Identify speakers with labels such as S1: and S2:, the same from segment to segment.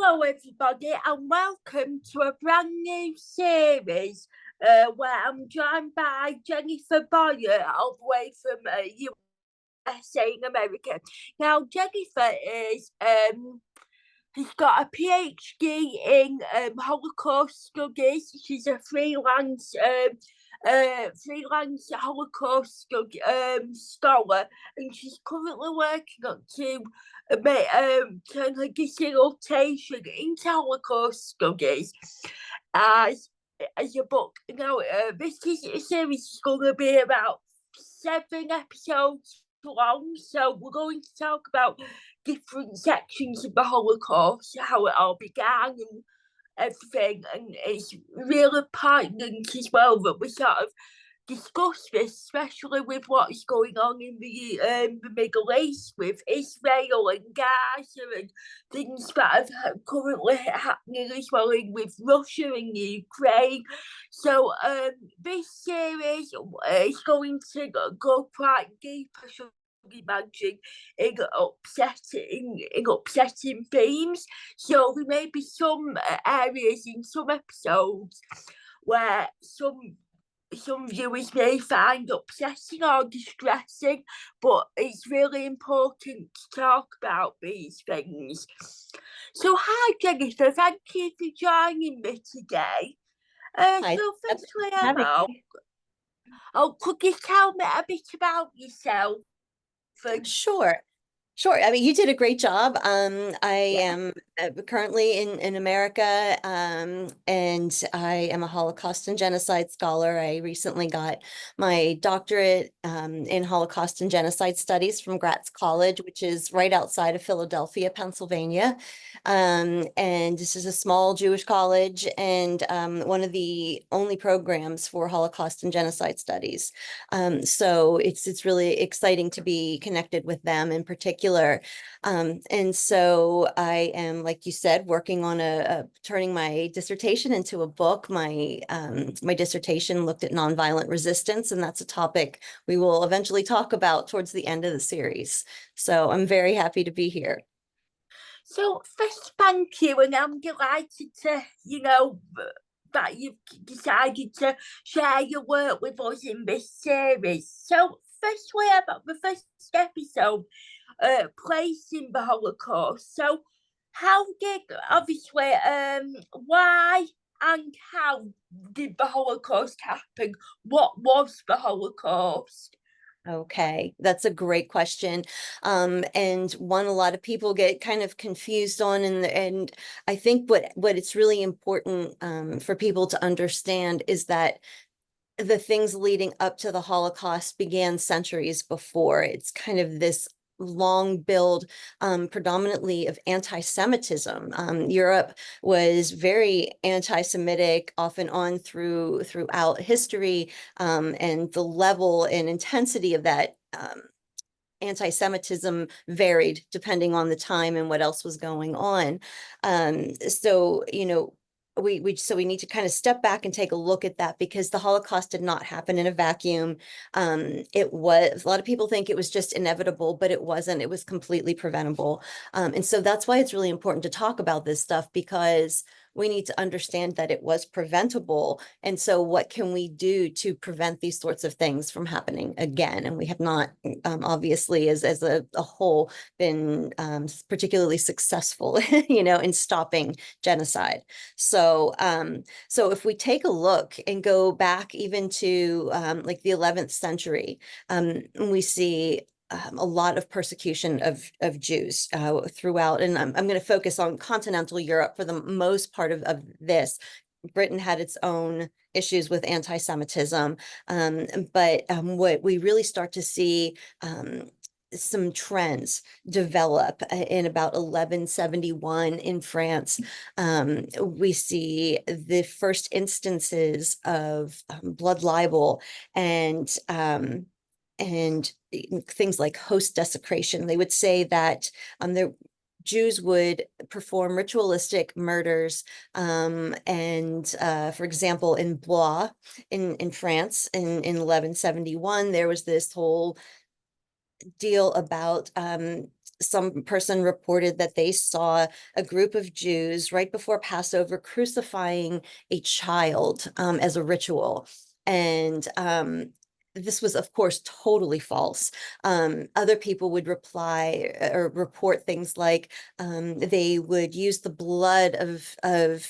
S1: Hello, everybody, and welcome to a brand new series where I'm joined by Jennifer Boyer, all the way from USA in America. Now, Jennifer is has got a PhD in Holocaust studies. She's a freelance Holocaust scholar, and she's currently working on to turn her dissertation into Holocaust studies as as a book. Now, this series is going to be about 7 episodes long, so we're going to talk about different sections of the Holocaust, how it all began, and everything. And it's really important as well that we sort of discuss this, especially with what is going on in the Middle East with Israel and Gaza and things that are currently happening as well with Russia and Ukraine. So this series is going to go quite deep, I should imagine, in upsetting themes. So there may be some areas in some episodes where some viewers may find upsetting or distressing, but it's really important to talk about these things. So, hi Jennifer, thank you for joining me today.
S2: Hi,
S1: So, firstly,
S2: having me.
S1: could you tell me a bit about yourself?
S2: Sure. Sure. I mean, you did a great job. I
S1: Yeah.
S2: am currently in America, and I am a Holocaust and genocide scholar. I recently got my doctorate in Holocaust and genocide studies from Gratz College, which is right outside of Philadelphia, Pennsylvania. And this is a small Jewish college and one of the only programs for Holocaust and genocide studies. So it's really exciting to be connected with them in particular. And so I am, like you said, working on turning my dissertation into a book. My dissertation looked at nonviolent resistance, and that's a topic we will eventually talk about towards the end of the series. So I'm very happy to be here.
S1: So, first, thank you, and I'm delighted to, that you've decided to share your work with us in this series. So, firstly, about the first episode, placing the Holocaust. So, how did, obviously, why and how did the Holocaust happen? What was the Holocaust?
S2: Okay, that's a great question. And one a lot of people get kind of confused on, and I think what it's really important for people to understand is that the things leading up to the Holocaust began centuries before. It's kind of this long build, predominantly of anti-Semitism. Europe was very anti-Semitic off and on throughout history, and the level and intensity of that anti-Semitism varied depending on the time and what else was going on. So, we need to kind of step back and take a look at that, because the Holocaust did not happen in a vacuum. It was, a lot of people think it was just inevitable, but it wasn't. It was completely preventable. And so that's why it's really important to talk about this stuff, because we need to understand that it was preventable. And so what can we do to prevent these sorts of things from happening again? And we have not, obviously, as a whole, been particularly successful, in stopping genocide. So, so if we take a look and go back even to like the 11th century, we see a lot of persecution of Jews throughout, and I'm going to focus on continental Europe for the most part of this. Britain had its own issues with anti-Semitism, but what we really start to see some trends develop in about 1171 in France. We see the first instances of blood libel and things like host desecration. They would say that the Jews would perform ritualistic murders, and for example, in Blois in France in 1171, there was this whole deal about some person reported that they saw a group of Jews right before Passover crucifying a child as a ritual. And this was, of course, totally false. Other people would reply or report things like they would use the blood of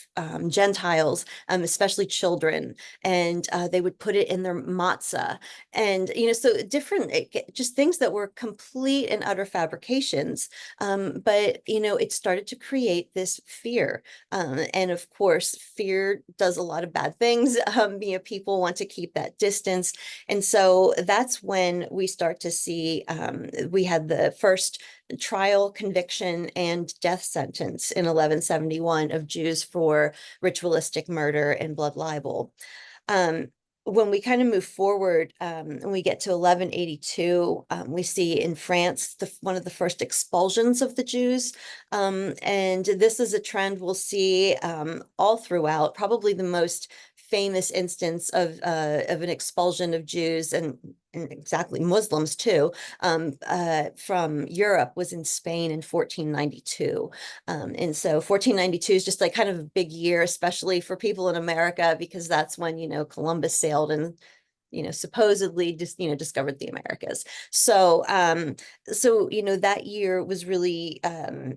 S2: Gentiles, especially children, and they would put it in their matzah. And, so different, just things that were complete and utter fabrications. But, it started to create this fear. And of course, fear does a lot of bad things. People want to keep that distance. And so that's when we start to see, we had the first trial, conviction, and death sentence in 1171 of Jews for ritualistic murder and blood libel. Um, when we kind of move forward, and we get to 1182, we see in France one of the first expulsions of the Jews. And this is a trend we'll see all throughout. Probably the most famous instance of an expulsion of Jews and exactly Muslims too, from Europe was in Spain in 1492. And so 1492 is just like kind of a big year, especially for people in America, because that's when, Columbus sailed and, supposedly just, discovered the Americas. So, that year was really,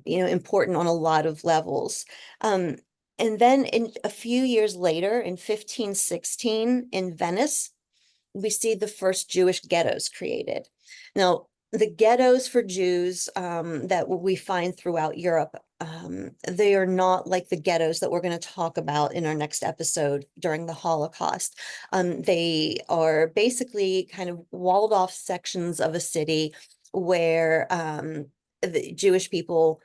S2: important on a lot of levels. And then in a few years later, in 1516 in Venice, we see the first Jewish ghettos created. Now, the ghettos for Jews that we find throughout Europe, they are not like the ghettos that we're going to talk about in our next episode during the Holocaust. They are basically kind of walled off sections of a city where the Jewish people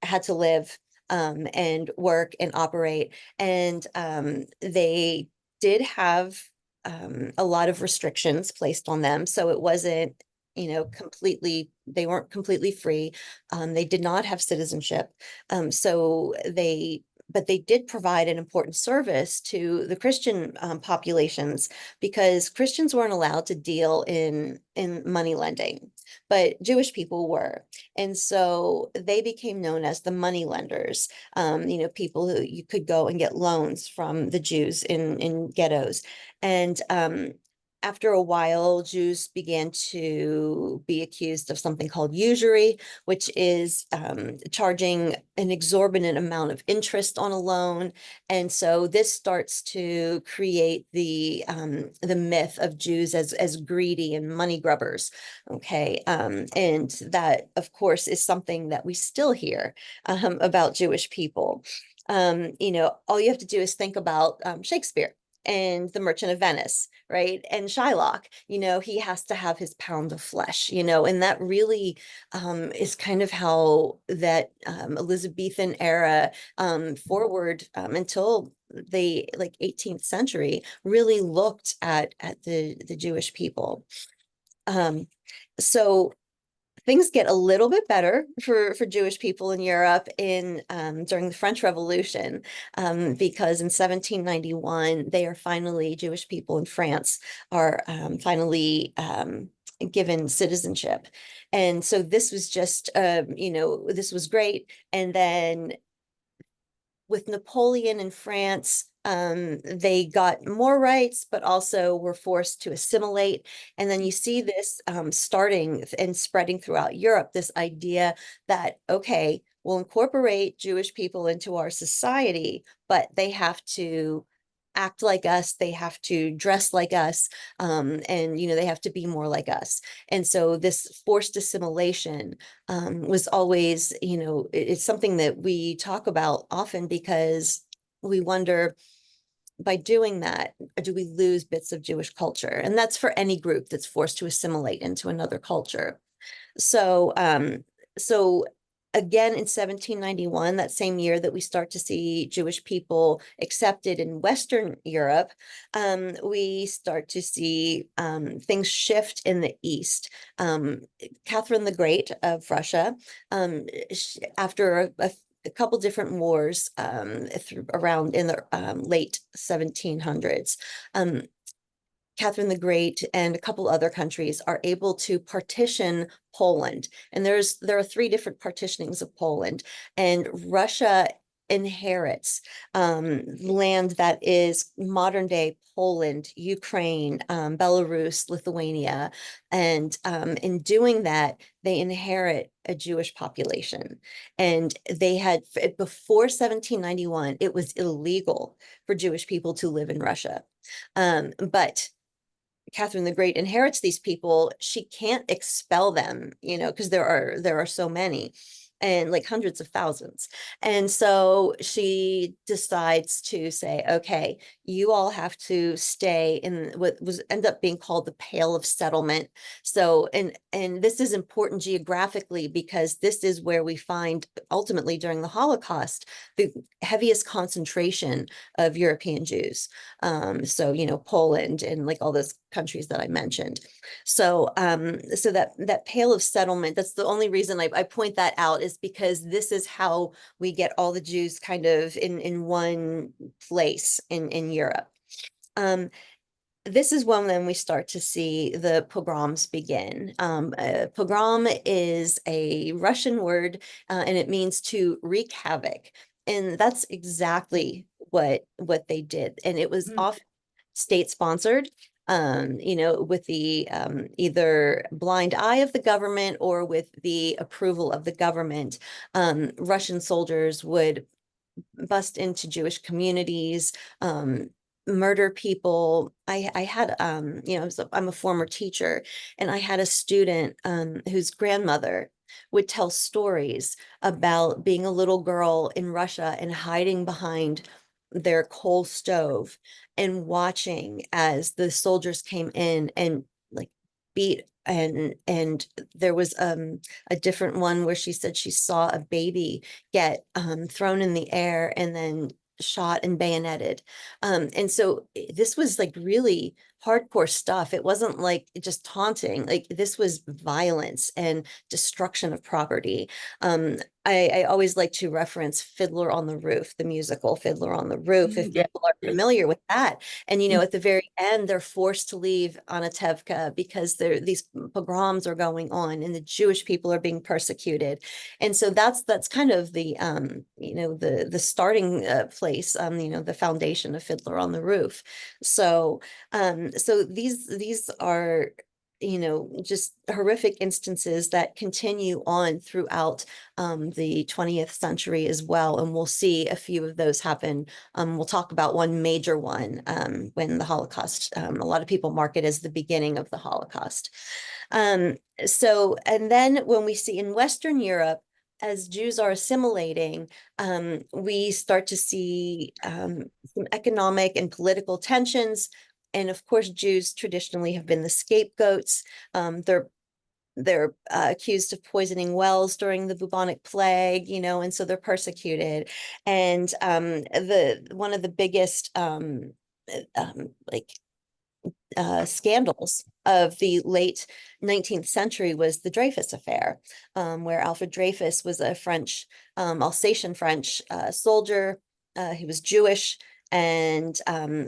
S2: had to live and work and operate. And they did have a lot of restrictions placed on them. So it wasn't, completely, they weren't completely free. They did not have citizenship. But they did provide an important service to the Christian populations, because Christians weren't allowed to deal in money lending, but Jewish people were. And so they became known as the money lenders, people who you could go and get loans from the Jews in ghettos. And after a while, Jews began to be accused of something called usury, which is charging an exorbitant amount of interest on a loan. And so this starts to create the myth of Jews as greedy and money grubbers. Okay, and that, of course, is something that we still hear about Jewish people. All you have to do is think about Shakespeare and the Merchant of Venice, right? And Shylock, he has to have his pound of flesh, and that really is kind of how that Elizabethan era forward until the 18th century really looked at the Jewish people. So things get a little bit better for Jewish people in Europe during the French Revolution, because in 1791 Jewish people in France are finally given citizenship. And so this was just this was great. And then with Napoleon in France, they got more rights, but also were forced to assimilate. And then you see this starting and spreading throughout Europe, this idea that, okay, we'll incorporate Jewish people into our society, but they have to act like us, they have to dress like us, and they have to be more like us. And so this forced assimilation was always, it's something that we talk about often, because we wonder, by doing that, do we lose bits of Jewish culture? And that's for any group that's forced to assimilate into another culture. So, so again, in 1791, that same year that we start to see Jewish people accepted in Western Europe, we start to see things shift in the East. Catherine the Great of Russia, after a couple different wars around in the late 1700s, Catherine the Great and a couple other countries are able to partition Poland. And there are three different partitionings of Poland, and Russia inherits land that is modern day Poland, Ukraine, Belarus, Lithuania. And in doing that, they inherit a Jewish population. And they had, before 1791, it was illegal for Jewish people to live in Russia. But Catherine the Great inherits these people. She can't expel them, because there are so many, and like hundreds of thousands. And so she decides to say, okay, you all have to stay in what was end up being called the Pale of Settlement. So, and this is important geographically because this is where we find ultimately during the Holocaust the heaviest concentration of European Jews. So, Poland and like all those countries that I mentioned. So, so that Pale of Settlement, that's the only reason I point that out, is because this is how we get all the Jews kind of in one place in Europe. This is when we start to see the pogroms begin. Pogrom is a Russian word, and it means to wreak havoc. And that's exactly what they did. And it was
S1: Mm.
S2: often state sponsored, with the either blind eye of the government or with the approval of the government. Russian soldiers would bust into Jewish communities, murder people. I had, I'm a former teacher, and I had a student whose grandmother would tell stories about being a little girl in Russia and hiding behind their coal stove and watching as the soldiers came in and like beat. And there was a different one where she said she saw a baby get thrown in the air and then shot and bayoneted. And so this was like really hardcore stuff. It wasn't like just taunting, like this was violence and destruction of property. I always like to reference Fiddler on the Roof, the musical Fiddler on the Roof, if
S1: Yeah.
S2: people are familiar with that. And
S1: Mm.
S2: at the very end, they're forced to leave Anatevka because these pogroms are going on and the Jewish people are being persecuted. And so that's kind of the the starting place, the foundation of Fiddler on the Roof. So so these are just horrific instances that continue on throughout the 20th century as well. And we'll see a few of those happen. We'll talk about one major one when the Holocaust, a lot of people mark it as the beginning of the Holocaust. Um, so, and then when we see in Western Europe, as Jews are assimilating, we start to see some economic and political tensions. And of course, Jews traditionally have been the scapegoats. They're accused of poisoning wells during the bubonic plague, and so they're persecuted. And the one of the biggest like scandals of the late 19th century was the Dreyfus Affair, where Alfred Dreyfus was a French, Alsatian French soldier. He was Jewish and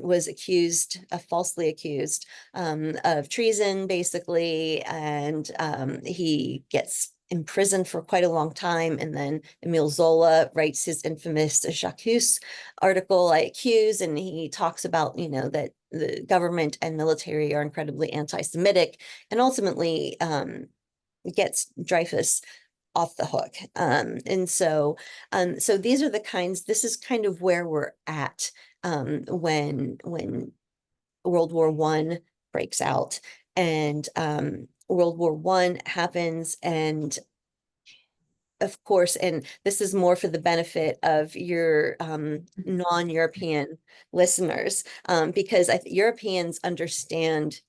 S2: was accused, falsely accused of treason, basically. And he gets imprisoned for quite a long time. And then Emile Zola writes his infamous J'accuse article, I accuse, and he talks about, that the government and military are incredibly anti-Semitic, and ultimately gets Dreyfus off the hook. And so, so these are the kinds, this is kind of where we're at when World War One breaks out and World War One happens. And of course, and this is more for the benefit of your non-European listeners, because Europeans understand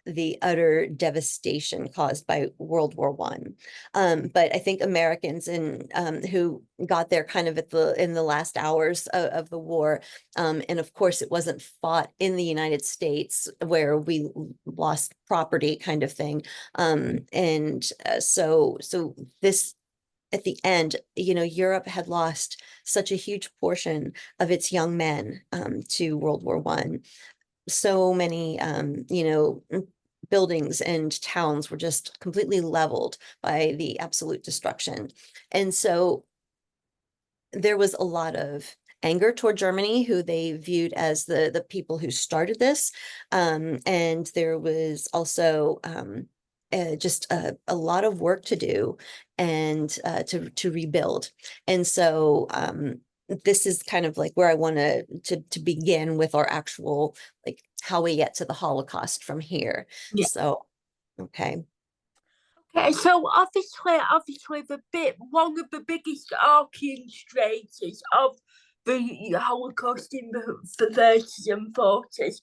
S2: the utter devastation caused by World War One. But I think Americans who got there kind of in the last hours of the war, and of course it wasn't fought in the United States where we lost property kind of thing. And so this at the end, Europe had lost such a huge portion of its young men to World War One. so many, buildings and towns were just completely leveled by the absolute destruction. And so there was a lot of anger toward Germany, who they viewed as the people who started this. And there was also just a lot of work to do and to rebuild. And so this is kind of like where I want to begin with our actual, like, how we get to the Holocaust from here.
S1: Yeah.
S2: So, okay.
S1: Okay, so obviously, one of the biggest orchestrators of the Holocaust in the 30s and 40s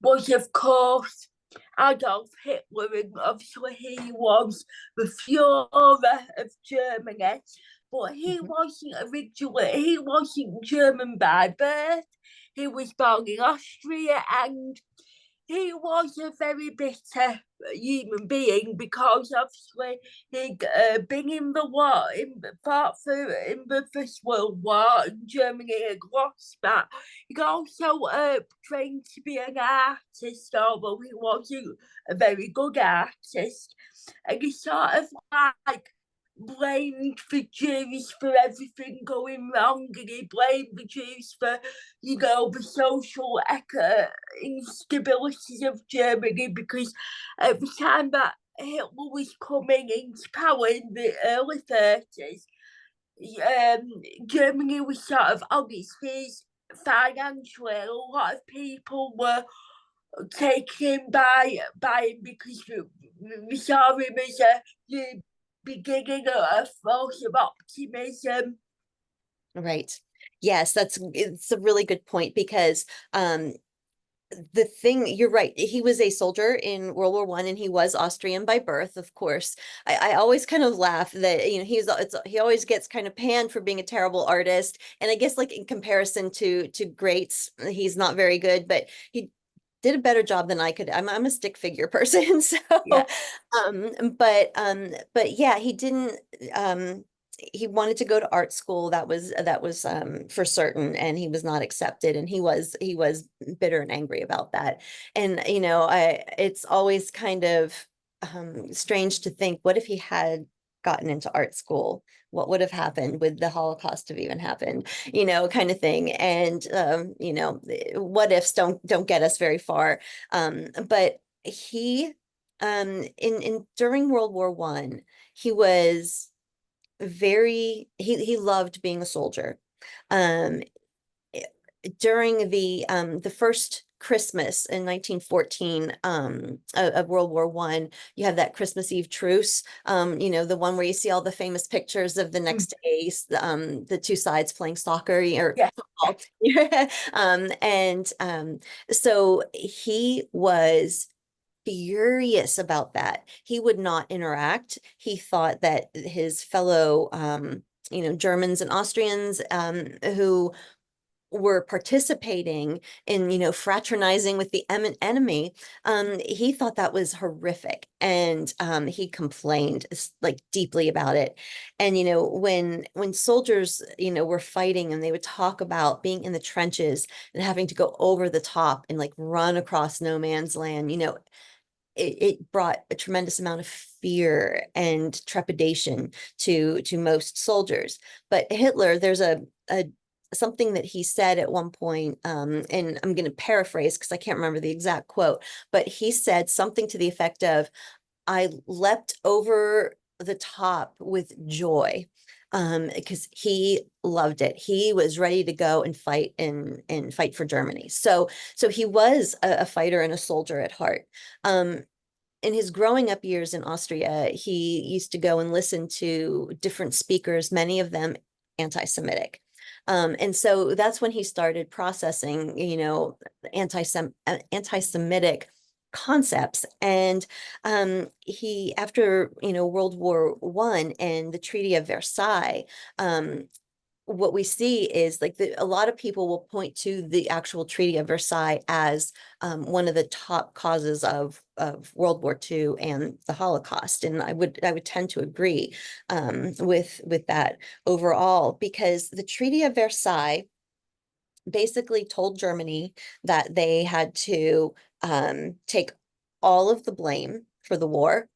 S1: was, of course, Adolf Hitler, and obviously he was the Führer of Germany, but
S2: Mhm.
S1: he wasn't German by birth. He was born in Austria, and he was a very bitter human being because obviously he'd been in the war, fought for in the First World War, and Germany had lost that. He also trained to be an artist, although he wasn't a very good artist, and he sort of like blamed the Jews for everything going wrong, and he blamed the Jews for, the social instabilities of Germany, because at the time that Hitler was coming into power in the early 30s, Germany was sort of on its feet financially. A lot of people were taken by him because we saw him as the beginning of a force of optimism.
S2: Right. Yes, it's a really good point because the thing, you're right, he was a soldier in World War I, and he was Austrian by birth, of course. I always kind of laugh that, he always gets kind of panned for being a terrible artist, and I guess, like, in comparison to greats, he's not very good, but he did a better job than I could. I'm a stick figure person. So
S1: Yeah.
S2: but yeah, he didn't he wanted to go to art school. That was for certain, and he was not accepted, and he was bitter and angry about that. And I it's always kind of strange to think, what if he had gotten into art school? What would have happened? Would the Holocaust have even happened? Kind of thing. And what ifs don't get us very far. But he in during World War I, he was he loved being a soldier. Um During the first Christmas in 1914 of World War I, you have that Christmas Eve truce, the one where you see all the famous pictures of the
S1: Mm.
S2: next day, the two sides playing soccer or
S1: Yeah.
S2: football. And so he was furious about that. He would not interact. He thought that his fellow Germans and Austrians, who were participating in, fraternizing with the enemy, he thought that was horrific, and he complained, like, deeply about it. And when soldiers, were fighting, and they would talk about being in the trenches and having to go over the top and, like, run across no man's land, it brought a tremendous amount of fear and trepidation to most soldiers. But Hitler, there's a something that he said at one point, and I'm going to paraphrase because I can't remember the exact quote, but he said something to the effect of, "I leapt over the top with joy." Because he loved it. He was ready to go and fight for Germany. So he was a fighter and a soldier at heart. In his growing up years in Austria, he used to go and listen to different speakers, many of them anti-Semitic. And so that's when he started processing, anti-Semitic concepts. And he, after, World War I and the Treaty of Versailles, what we see is, like, a lot of people will point to the actual Treaty of Versailles as one of the top causes of World War II and the Holocaust, and I would tend to agree with that overall, because the Treaty of Versailles basically told Germany that they had to take all of the blame for the war,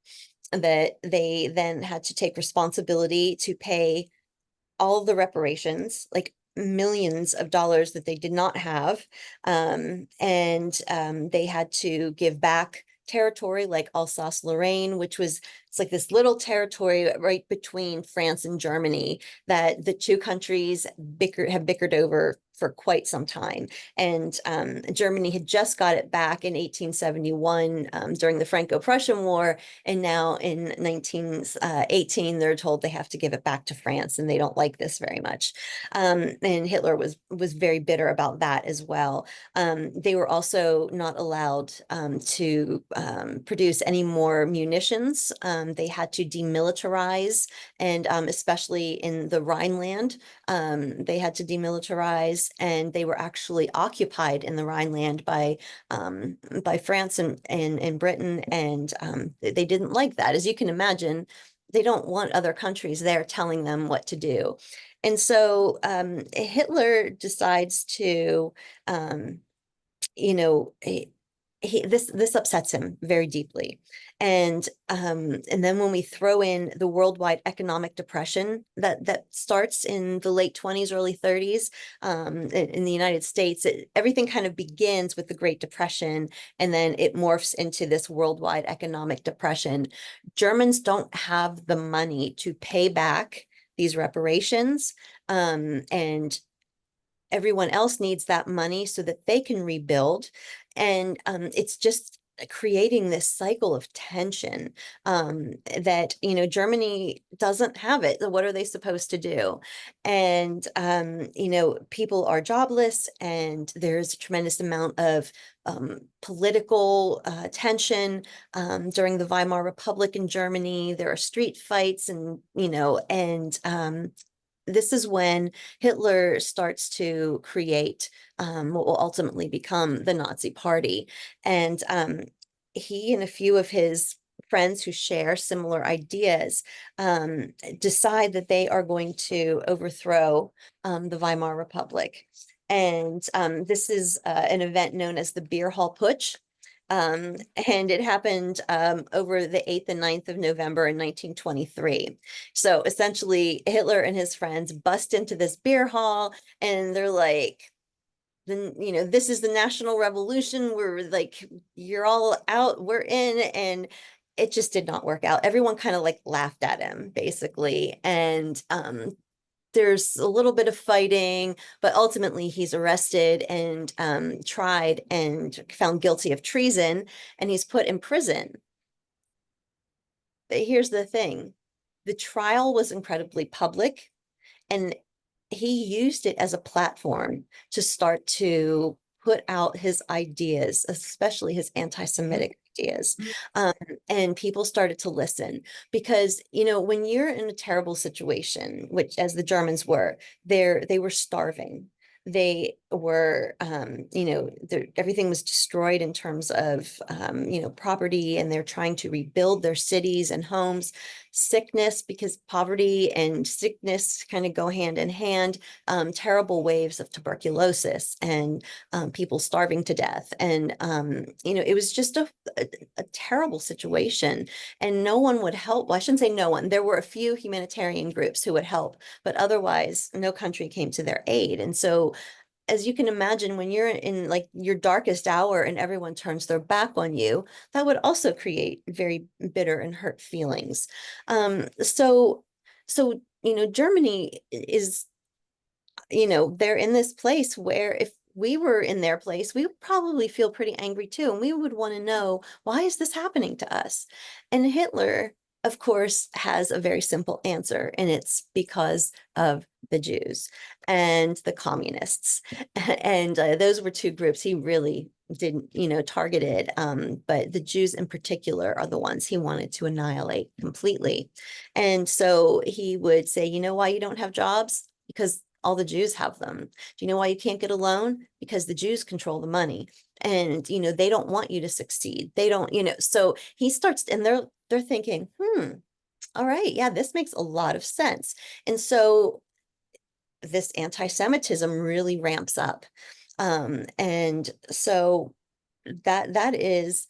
S2: that they then had to take responsibility to pay all the reparations, like millions of dollars that they did not have. And they had to give back territory like Alsace-Lorraine, which was, it's like this little territory right between France and Germany that the two countries have bickered over for quite some time. And Germany had just got it back in 1871 during the Franco-Prussian War. And now in 1918, they're told they have to give it back to France, and they don't like this very much. And Hitler was very bitter about that as well. They were also not allowed to produce any more munitions. They had to demilitarize, and especially in the Rhineland, they had to demilitarize, and they were actually occupied in the Rhineland by France and Britain, and they didn't like that. As you can imagine, they don't want other countries there telling them what to do. And so Hitler decides to, um, you know, this upsets him very deeply. And then when we throw in the worldwide economic depression that starts in the late 20s, early 30s, in the United States, everything kind of begins with the Great Depression, and then it morphs into this worldwide economic depression. Germans don't have the money to pay back these reparations, and everyone else needs that money so that they can rebuild. And it's just creating this cycle of tension that, Germany doesn't have it. So what are they supposed to do? And, people are jobless, and there's a tremendous amount of political tension during the Weimar Republic in Germany. There are street fights, and, this is when Hitler starts to create what will ultimately become the Nazi Party. And he and a few of his friends who share similar ideas decide that they are going to overthrow the Weimar Republic. And this is an event known as the Beer Hall Putsch. And it happened over the 8th and 9th of November in 1923. So essentially, Hitler and his friends bust into this beer hall, and they're like, then, this is the national revolution. We're like, you're all out, we're in. And it just did not work out. Everyone kind of like laughed at him, basically. And there's a little bit of fighting, but ultimately he's arrested and tried and found guilty of treason, and he's put in prison. But here's the thing. The trial was incredibly public, and he used it as a platform to start to put out his ideas, especially his anti-Semitic ideas. Um, and people started to listen because, when you're in a terrible situation, which as the Germans were, they were starving. They were, everything was destroyed in terms of, property, and they're trying to rebuild their cities and homes. Sickness, because poverty and sickness kind of go hand in hand, terrible waves of tuberculosis, and people starving to death. And, it was just a terrible situation, and no one would help. Well, I shouldn't say no one. There were a few humanitarian groups who would help, but otherwise no country came to their aid. And so, as you can imagine, when you're in like your darkest hour and everyone turns their back on you, that would also create very bitter and hurt feelings. So Germany is, they're in this place where if we were in their place, we would probably feel pretty angry too. And we would want to know, why is this happening to us? And Hitler, of course, has a very simple answer, and it's because of the Jews and the communists. And those were two groups he really didn't, targeted. But the Jews in particular are the ones he wanted to annihilate completely. And so he would say, why you don't have jobs? Because all the Jews have them. Do you know why you can't get a loan? Because the Jews control the money, and they don't want you to succeed. They don't, so he starts, and they're thinking, all right, yeah, this makes a lot of sense. And so this anti-Semitism really ramps up. And so that is,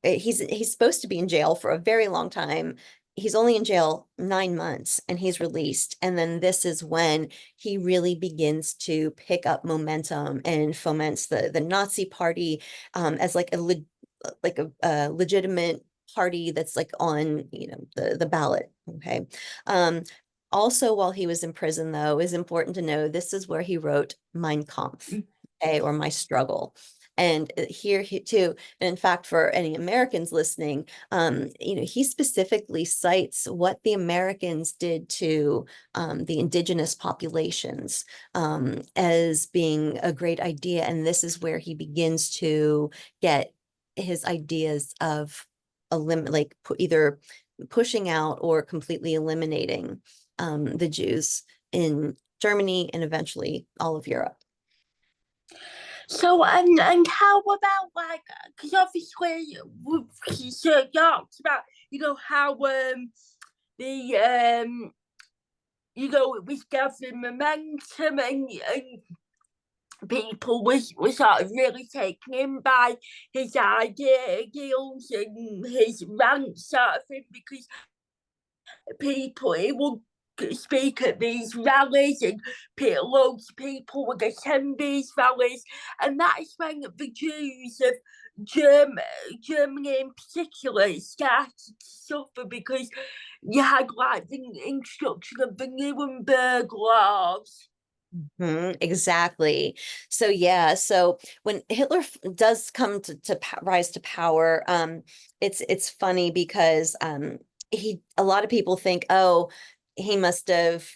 S2: he's supposed to be in jail for a very long time. He's only in jail 9 months and he's released. And then this is when he really begins to pick up momentum and foments the Nazi party, as like a legitimate party that's like on, the ballot. Okay. Um, Also, while he was in prison, though, is important to know this is where he wrote Mein Kampf, okay, or My Struggle. And here he too, and in fact, for any Americans listening, he specifically cites what the Americans did to the indigenous populations, as being a great idea. And this is where he begins to get his ideas of either pushing out or completely eliminating the Jews in Germany and eventually all of Europe.
S1: So and how about like, because obviously he talked about, how the it was gathering momentum, and people was sort of really taken in by his ideals and his rant sort of thing, because people, he would speak at these rallies, and loads of people would attend these rallies, and that is when the Jews of Germany in particular started to suffer, because you had like the introduction of the Nuremberg laws.
S2: Exactly. So yeah, so when Hitler does come to rise to power, it's funny because a lot of people think, oh, he must have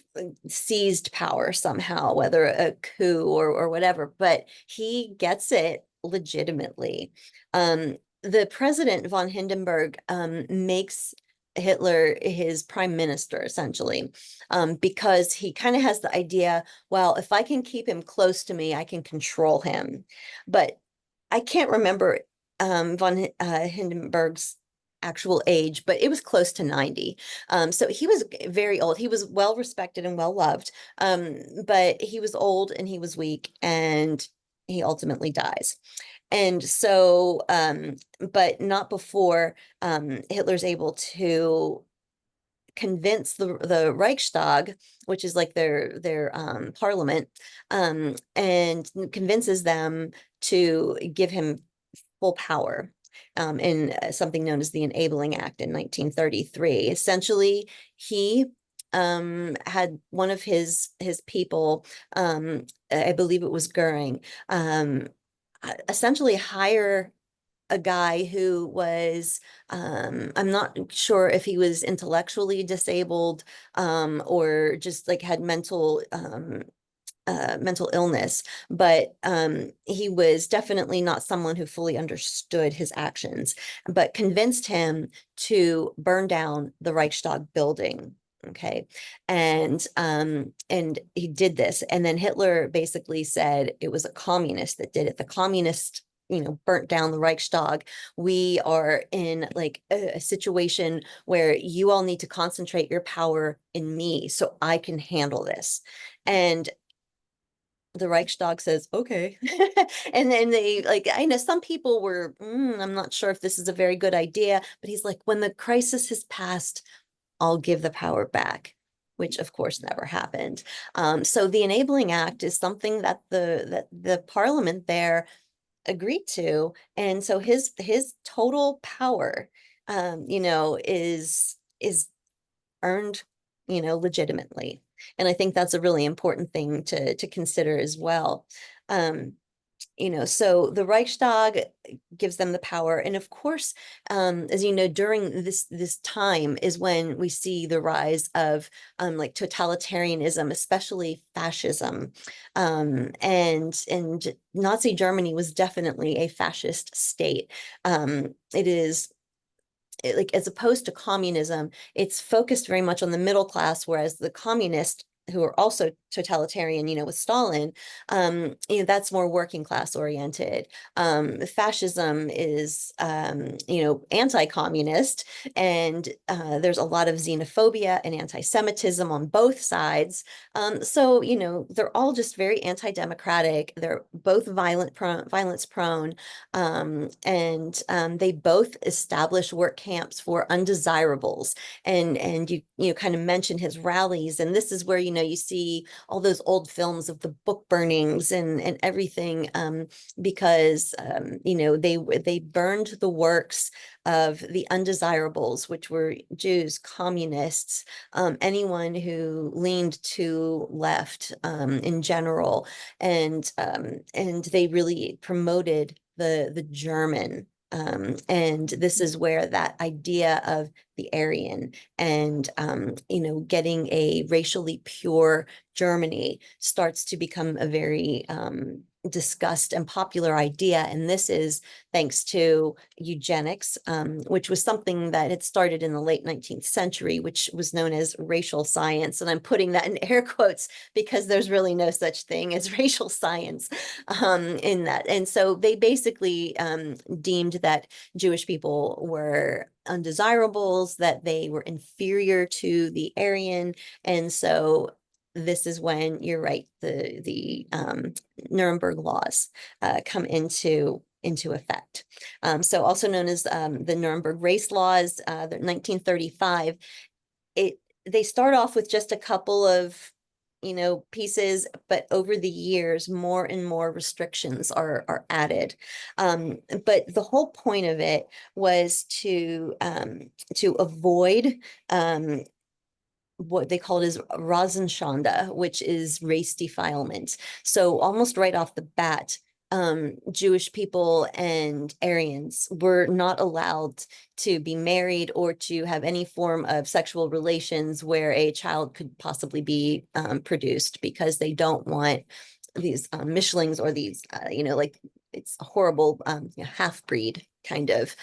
S2: seized power somehow, whether a coup or whatever, but he gets it legitimately. The president von Hindenburg makes Hitler his prime minister, essentially, because he kind of has the idea, well, if I can keep him close to me, I can control him. But I can't remember von Hindenburg's actual age, but it was close to 90. So he was very old. He was well respected and well loved, but he was old and he was weak, and he ultimately dies. And so, but not before Hitler's able to convince the Reichstag, which is like their parliament, and convinces them to give him full power, in something known as the Enabling Act in 1933. Essentially, he had one of his people, I believe it was Goering, essentially hire a guy who was, I'm not sure if he was intellectually disabled, or just like had mental illness, but he was definitely not someone who fully understood his actions, but convinced him to burn down the Reichstag building. Okay. And he did this. And then Hitler basically said it was a communist that did it. The communist, burnt down the Reichstag. We are in like a situation where you all need to concentrate your power in me so I can handle this. And the Reichstag says, okay. And then they like, I know some people were, I'm not sure if this is a very good idea, but he's like, when the crisis has passed, I'll give the power back, which of course never happened. So the Enabling Act is something that the parliament there agreed to. And so his total power, is earned, legitimately. And I think that's a really important thing to consider as well. Um, so the Reichstag gives them the power. And of course, as you know, during this time is when we see the rise of like totalitarianism, especially fascism. And Nazi Germany was definitely a fascist state. It is like, as opposed to communism, it's focused very much on the middle class, whereas the communist who are also totalitarian, with Stalin, that's more working class oriented. Fascism is, anti-communist, and there's a lot of xenophobia and anti-Semitism on both sides. So, they're all just very anti-democratic. They're both violence prone, and they both establish work camps for undesirables. And you kind of mentioned his rallies, and this is where you see all those old films of the book burnings and everything, because they burned the works of the undesirables, which were Jews, communists, anyone who leaned to left, in general, and they really promoted the German. And this is where that idea of the Aryan and getting a racially pure Germany starts to become a very discussed and popular idea. And this is thanks to eugenics, which was something that had started in the late 19th century, which was known as racial science. And I'm putting that in air quotes because there's really no such thing as racial science, in that. And so they basically deemed that Jewish people were undesirables, that they were inferior to the Aryan. And so this is when, you're right, the Nuremberg laws come into effect. So also known as the Nuremberg race laws, the 1935. They start off with just a couple of pieces, but over the years, more and more restrictions are added. But the whole point of it was to avoid what they called as Rasenschande, which is race defilement. So almost right off the bat, Jewish people and Aryans were not allowed to be married or to have any form of sexual relations where a child could possibly be produced, because they don't want these Mishlings, or these, like, it's a horrible half-breed kind of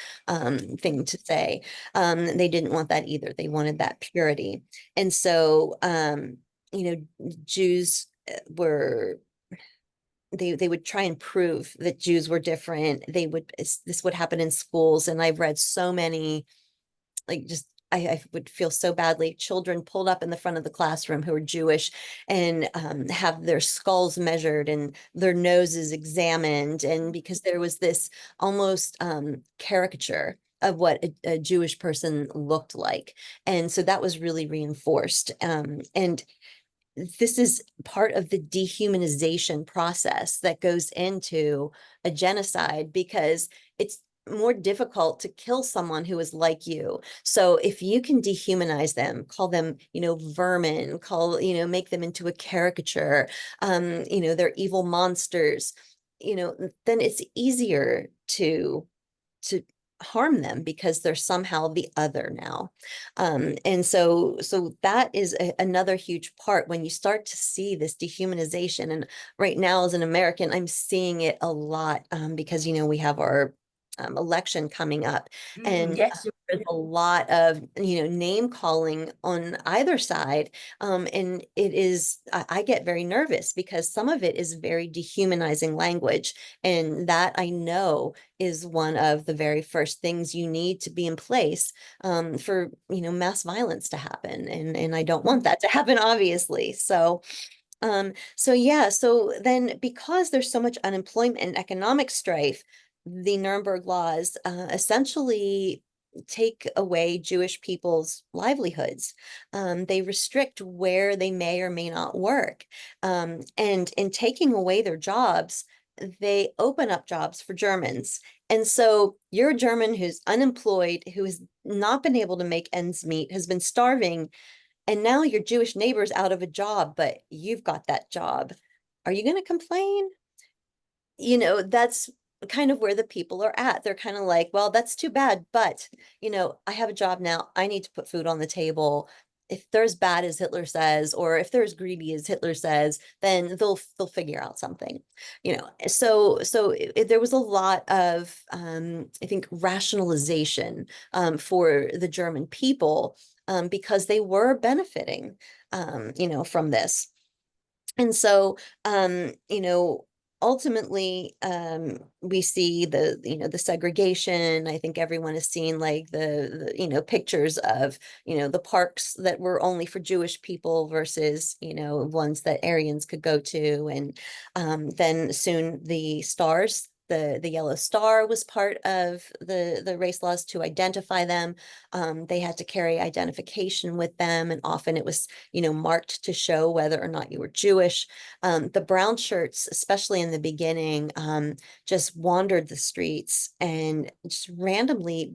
S2: thing to say. They didn't want that either. They wanted that purity. And so, Jews were, they would try and prove that Jews were different. This would happen in schools. And I've read so many, like, just, I would feel so badly. Children pulled up in the front of the classroom who are Jewish, and have their skulls measured and their noses examined. And because there was this almost caricature of what a Jewish person looked like. And so that was really reinforced. And this is part of the dehumanization process that goes into a genocide, because it's more difficult to kill someone who is like you. So if you can dehumanize them, call them, vermin, make them into a caricature, they're evil monsters, then it's easier to harm them, because they're somehow the other now. And so that is another huge part when you start to see this dehumanization. And right now, as an American, I'm seeing it a lot, because we have our election coming up, and
S1: Yes.
S2: there's a lot of name calling on either side, and I get very nervous, because some of it is very dehumanizing language, and that, I know, is one of the very first things you need to be in place, for mass violence to happen, and I don't want that to happen, obviously. So yeah, so then, because there's so much unemployment and economic strife, the Nuremberg laws essentially take away Jewish people's livelihoods. They restrict where they may or may not work. And in taking away their jobs, they open up jobs for Germans. And so you're a German who's unemployed, who has not been able to make ends meet, has been starving, and now your Jewish neighbor's out of a job, but you've got that job. Are you going to complain? That's kind of where the people are at. They're kind of like, well, that's too bad, but I have a job now. I need to put food on the table. If they're as bad as Hitler says, or if they're as greedy as Hitler says, then they'll figure out something. There was a lot of I think rationalization for the German people, because they were benefiting, from this. And so, ultimately, we see the segregation. I think everyone has seen like the pictures of, the parks that were only for Jewish people versus, ones that Aryans could go to. And then soon the stars, the yellow star was part of the race laws to identify them. They had to carry identification with them, and often it was, marked to show whether or not you were Jewish. The brown shirts, especially in the beginning, just wandered the streets and just randomly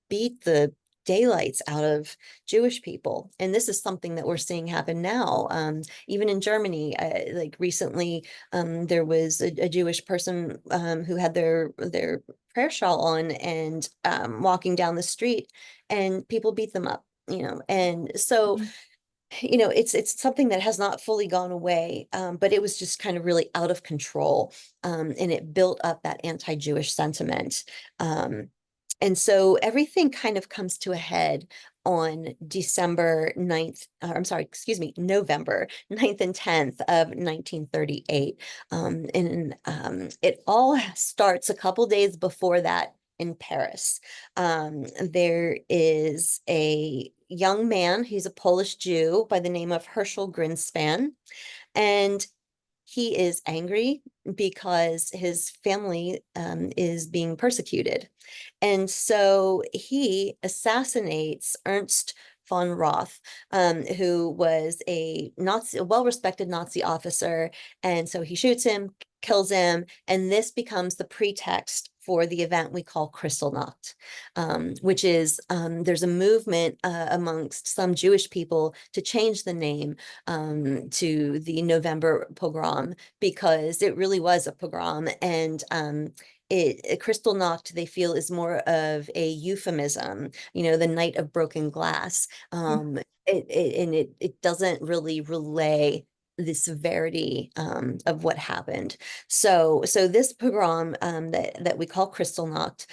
S2: beat the daylights out of Jewish people. And this is something that we're seeing happen now. Even in Germany, like recently, there was a Jewish person who had their prayer shawl on and walking down the street, and people beat them up. And so it's something that has not fully gone away, but it was just kind of really out of control, and it built up that anti-Jewish sentiment. And so everything kind of comes to a head on December 9th, I'm sorry, excuse me, November 9th and 10th of 1938. And it all starts a couple days before that in Paris. There is a young man, he's a Polish Jew by the name of Herschel Grinspan, and he is angry because his family is being persecuted. And so he assassinates Ernst von Roth, who was a Nazi, a well-respected Nazi officer. And so he shoots him, kills him, and this becomes the pretext for the event we call Kristallnacht, which is there's a movement amongst some Jewish people to change the name to the November pogrom, because it really was a pogrom. And Kristallnacht, they feel, is more of a euphemism, the night of broken glass. It doesn't really relay the severity of what happened. So this pogrom that we call Kristallnacht,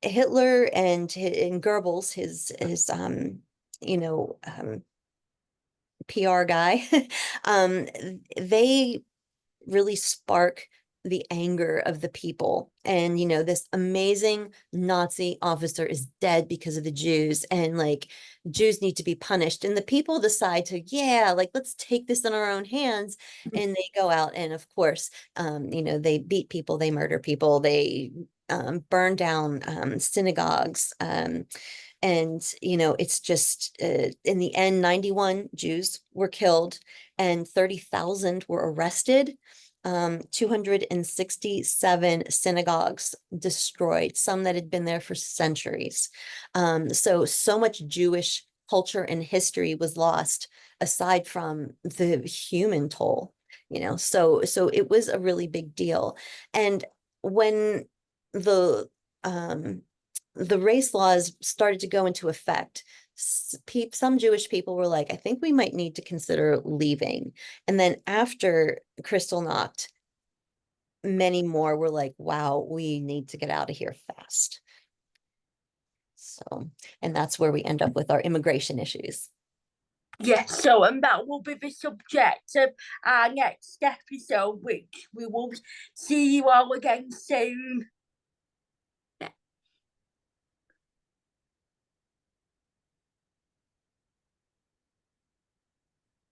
S2: Hitler and Goebbels, his you know PR guy, they really spark the anger of the people. And, this amazing Nazi officer is dead because of the Jews, and like Jews need to be punished. And the people decide to, yeah, like let's take this in our own hands. And they go out and of course, they beat people, they murder people, they burn down synagogues. And it's just in the end, 91 Jews were killed and 30,000 were arrested. 267 synagogues destroyed, some that had been there for centuries. So much Jewish culture and history was lost, aside from the human toll. So it was a really big deal. And when the um, the race laws started to go into effect, some Jewish people were like, I think we might need to consider leaving. And then after Kristallnacht, many more were like, wow, we need to get out of here fast. So, and that's where we end up with our immigration issues.
S1: Yes, so and that will be the subject of our next episode, which we will see you all again soon.